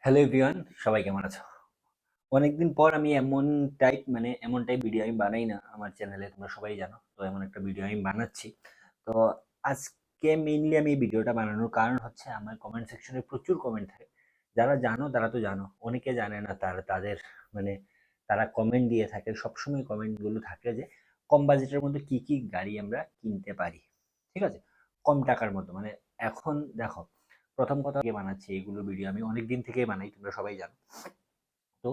Hello everyone, সবাই কেমন আছো? অনেকদিন পর আমি এমন টাইপ ভিডিও আমি বানাই না আমার চ্যানেলে, তোমরা সবাই জানো। তো এমন একটা ভিডিও আমি বানাচ্ছি। তো আজকে মেইনলি আমি এই ভিডিওটা বানানোর কারণ হচ্ছে আমার কমেন্ট সেকশনে প্রচুর কমেন্ট থাকে। যারা জানো তারা তো জানো, অনেকে জানে না, তাদের মানে তারা কমেন্ট দিয়ে থাকে। সবসময় কমেন্টগুলো থাকে যে কম বাজেটের মধ্যে কি কি গাড়ি আমরা কিনতে পারি, ঠিক আছে, কম টাকার মধ্যে। মানে এখন দেখো, প্রথম কথা আগে বানাচ্ছি এইগুলো ভিডিও, আমি অনেক দিন থেকেই বানাই, তোমরা সবাই জানো। তো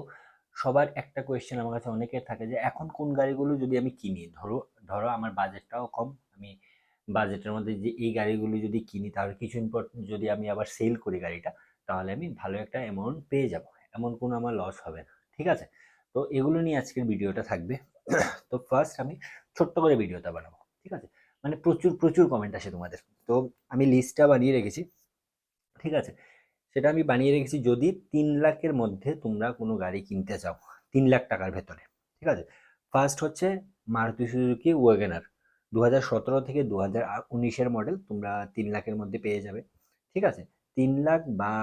সবার একটা কোয়েশ্চেন আমার কাছে অনেকের থাকে যে এখন কোন গাড়িগুলো যদি আমি কিনি, ধরো ধরো আমার বাজেটটাও কম, আমি বাজেটের মধ্যে যে এই গাড়িগুলো যদি কিনি তাহলে কিছুদিন পর যদি আমি আবার সেল করি গাড়িটা, তাহলে আমি ভালো একটা অ্যামাউন্ট পেয়ে যাব, এমন কোনো আমার লস হবে না, ঠিক আছে। তো এগুলো নিয়ে আজকের ভিডিওটা থাকবে। তো ফার্স্ট আমি ছোট্ট করে ভিডিওটা বানাবো, ঠিক আছে। মানে প্রচুর প্রচুর কমেন্ট আসে তোমাদের, তো আমি লিস্টটা বানিয়ে রেখেছি, ঠিক আছে। সেটা আমি বানিয়ে রেখেছি, যদি 3 লাখের মধ্যে তোমরা কোনো গাড়ি কিনতে চাও, 3 লাখ টাকার ভেতরে, ঠিক আছে। ফার্স্ট হচ্ছে মারুতি সুজুকি ওয়াগনার, 2017 থেকে 2019-এর মডেল, তোমরা 3 লাখের মধ্যে পেয়ে যাবে, ঠিক আছে। 3 লাখ বা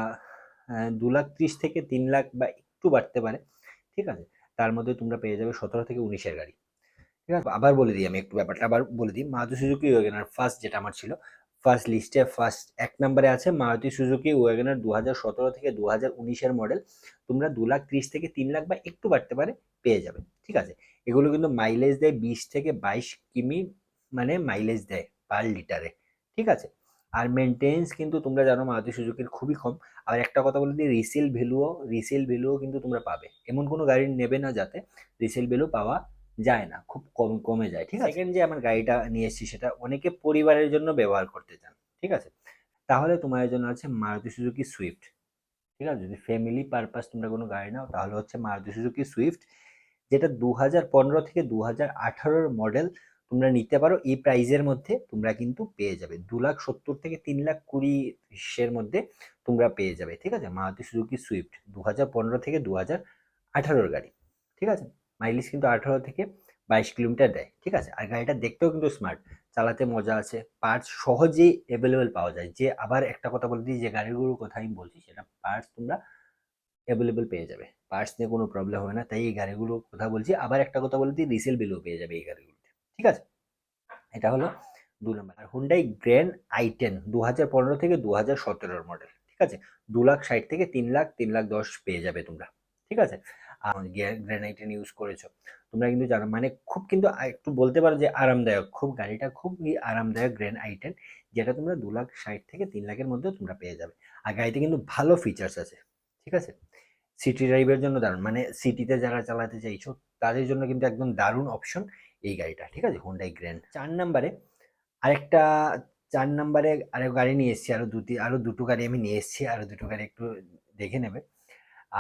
2 লাখ 30 থেকে 3 লাখ বা একটু বাড়তে পারে, ঠিক আছে। তার মধ্যে তোমরা পেয়ে যাবে 17 থেকে 19-এর গাড়ি, ঠিক আছে। আবার বলে দিই, আমি একটু ব্যাপারটা আবার বলে দিই। মারুতি সুজুকি ওয়াগনার ফার্স্ট যেটা আমার ছিল, ফার্স্ট লিস্টে ফার্স্ট 1 নম্বরে আছে মারুতি সুজুকি ওয়াগনার 2017 থেকে 2019-এর মডেল। তোমরা 2 লাখ 30 থেকে 3 লাখ বা একটু বাড়তে পারে পেয়ে যাবে, ঠিক আছে। এগুলো কিন্তু মাইলেজ দেয় 20 থেকে 22 কিমি, মানে মাইলেজ দেয় পার লিটারে, ঠিক আছে। আর মেনটেন্স কিন্তু তোমরা জানো মারুতি সুজুকির খুবই কম। আর একটা কথা বলে দিই, রিসেল ভ্যালুও কিন্তু তোমরা পাবে। এমন কোনো গাড়ি নেবে না যাতে রিসেল ভ্যালু পাওয়া যায় না, খুব কমে যায়, ঠিক আছে। সেকেন্ড যে আমার গাড়িটা নিয়ে এসেছি সেটা অনেকে পরিবারের জন্য ব্যবহার করতে চান, ঠিক আছে। তাহলে তোমার জন্য আছে মারুতি সুজুকি সুইফট, ঠিক আছে। যদি ফ্যামিলি পারপাস তোমরা কোনো গাড়ি নাও তাহলে হচ্ছে মারুতি সুজুকি সুইফট, যেটা 2015 থেকে 2018-র মডেল। তোমরা নিতে পারো এই প্রাইজের মধ্যে, তোমরা কিন্তু পেয়ে যাবে 2,70,000 থেকে 3,20,000-এর মধ্যে তোমরা পেয়ে যাবে, ঠিক আছে। মারুতি সুজুকি সুইফট 2015 থেকে 2018-র গাড়ি, ঠিক আছে। মাইলেজ কিন্তু 18 থেকে 22 কিলোমিটার দেয়, ঠিক আছে। আর গাড়িটা দেখতেও কিন্তু স্মার্ট, চালাতে মজা আছে, পার্টস সহজেই অ্যাভেলেবেল পাওয়া যায়। যে আবার একটা কথা বলে দিই, যে গাড়িগুলোর কথা আমি বলছি সেটা পার্টস তোমরা অ্যাভেলেবেল পেয়ে যাবে, পার্টস নিয়ে কোনো প্রবলেম হবে না। তাই এই গাড়িগুলোর কথা বলছি। আবার একটা কথা বলে দিই, রিসেল ভ্যালু পেয়ে যাবে এই গাড়িগুলোতে, ঠিক আছে। এটা হলো 2 নম্বর। আর হুন্ডাই গ্র্যান্ড i10 2015 থেকে 2017-র মডেল, ঠিক আছে। 2,60,000 থেকে 3 লাখ 3,10,000 পেয়ে যাবে তোমরা, ঠিক আছে। আর গ্র্যান্ড i10 ইউজ করেছো তোমরা কিন্তু জানো, মানে খুব কিন্তু একটু বলতে পারো যে আরামদায়ক, খুব গাড়িটা খুবই আরামদায়ক গ্র্যান্ড i10, যেটা তোমরা 2,60,000 থেকে 3 লাখের মধ্যে তোমরা পেয়ে যাবে। আর গাড়িতে কিন্তু ভালো ফিচার্স আছে, ঠিক আছে। সিটি ড্রাইভের জন্য দারুণ, মানে সিটিতে যারা চালাতে চাইছো তাদের জন্য কিন্তু একদম দারুণ অপশন এই গাড়িটা, ঠিক আছে, হুন্ডাই গ্র্যান্ড। 4 নম্বরে আরেকটা 4 নম্বরে আরেক গাড়ি নিয়ে এসেছি, আরো দুটো গাড়ি আমি নিয়ে এসেছি, আরো দুটো গাড়ি একটু দেখে নেবে।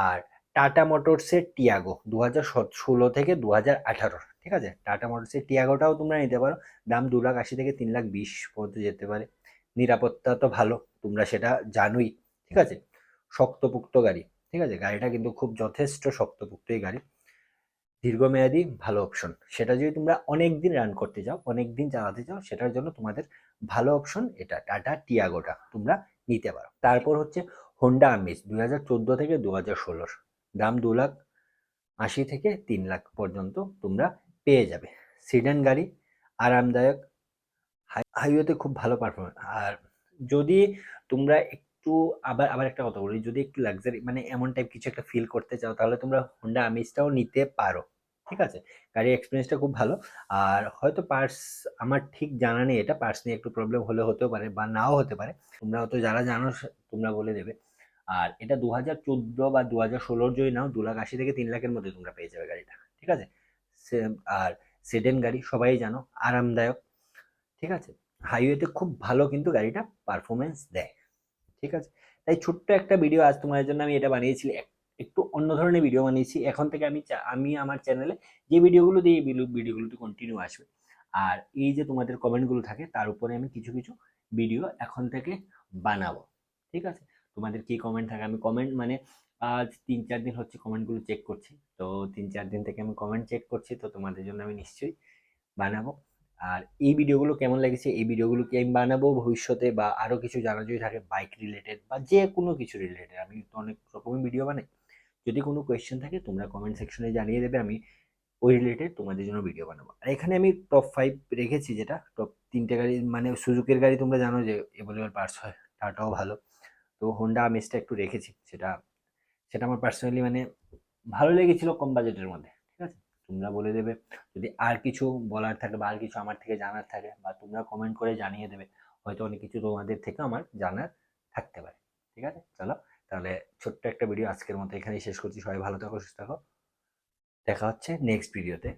আর টাটা মোটরসের টিয়াগো 2016 থেকে 2018, ঠিক আছে। টাটা মোটরসের টিয়াগোটাও তোমরা নিতে পারো, দাম 2,80,000 থেকে 3,20,000 পর্যন্ত যেতে পারে। নিরাপত্তা তো ভালো, তোমরা সেটা জানোই, ঠিক আছে। শক্তপোক্ত গাড়ি, ঠিক আছে, গাড়িটা কিন্তু খুব যথেষ্ট শক্তপোক্ত এই গাড়ি। দীর্ঘমেয়াদী ভালো অপশন, সেটা যদি তোমরা অনেক দিন রান করতে চাও, অনেক দিন চালাতে চাও, সেটার জন্য তোমাদের ভালো অপশন এটা টাটা টিয়াগোটা তোমরা নিতে পারো। তারপর হচ্ছে হোন্ডা আমেজ 2014 থেকে 2016, দাম 2,80,000 থেকে 3 লাখ পর্যন্ত তোমরা পেয়ে যাবে। সিডান গাড়ি, আরামদায়ক, হাইওয়েতে খুব ভালো পারফরমেন্স। আর যদি তোমরা একটু, আবার আবার একটা কথা বলি, যদি একটু লাক্সারি মানে এমন টাইপ কিছু একটা ফিল করতে চাও তাহলে তোমরা হোন্ডা আমেজটাও নিতে পারো, ঠিক আছে। গাড়ির এক্সপিরিয়েন্সটা খুব ভালো। আর হয়তো পার্টস, আমার ঠিক জানা নেই, এটা পার্টস নিয়ে একটু প্রবলেম হলে হতেও পারে বা নাও হতে পারে, তোমরা হয়তো যারা জানো তোমরা বলে দেবে। আর এটা 2014 বা 2016 যদি নাও, 2,80,000 থেকে 3 লাখের মধ্যে তোমরা পেয়ে যাবে গাড়িটা, ঠিক আছে। আর সেডেন গাড়ি সবাই জানো, আরামদায়ক, ঠিক আছে। হাইওয়েতে খুব ভালো কিন্তু গাড়িটা পারফরমেন্স দেয়, ঠিক আছে। তাই ছোট্ট একটা ভিডিও আজ তোমাদের জন্য আমি এটা বানিয়েছি, একটু অন্য ধরনের ভিডিও বানিয়েছি। এখন থেকে আমি আমার চ্যানেলে যে ভিডিওগুলো দিই এই ভিডিওগুলোতে কন্টিনিউ আসবে। আর এই যে তোমাদের কমেন্টগুলো থাকে তার উপরে আমি কিছু কিছু ভিডিও এখন থেকে বানাবো, ঠিক আছে। তোমাদের কি কমেন্ট থাকে, আমি কমেন্ট মানে আজ 3-4 দিন হচ্ছে কমেন্টগুলো চেক করছি, তো 3-4 দিন থেকে আমি কমেন্ট চেক করছি, তো তোমাদের জন্য আমি নিশ্চয়ই বানাবো। আর এই ভিডিওগুলো কেমন লেগেছে, এই ভিডিওগুলো কি আমি বানাবো ভবিষ্যতে, বা আরো কিছু জানা যদি থাকে বাইক রিলেটেড বা যে কোনো কিছু রিলেটেড, আমি তো অনেক রকমের ভিডিও বানাই। যদি কোনো কোয়েশ্চেন থাকে তোমরা কমেন্ট সেকশনে জানিয়ে দেবে, আমি ওই রিলেটেড তোমাদের জন্য ভিডিও বানাবো। আর এখানে আমি টপ 5 রেখেছি, যেটা টপ 3টে গাড়ি, মানে সুজুকের গাড়ি তোমরা জানো যে এভেলেবল পার্টস হয়, টাটাও ভালো। তো হোন্ডা আমেজটা একটু রেখেছি, সেটা সেটা আমার পার্সোনালি মানে ভালো লেগেছিল কম বাজেটের মধ্যে। ঠিক আছে, তোমরা বলে দেবে যদি আর কিছু বলার থাকে বা আর কিছু আমার থেকে জানার থাকে, বা তোমরা কমেন্ট করে জানিয়ে দেবে, হয়তো অনেক কিছু তোমাদের থেকে আমার জানার থাকতে পারে। ঠিক আছে, চলো তাহলে ছোট্ট একটা ভিডিও আজকের মতো এখানেই শেষ করছি। সবাই ভালো থাকো, সুস্থ থাকো, দেখা হচ্ছে নেক্সট ভিডিওতে।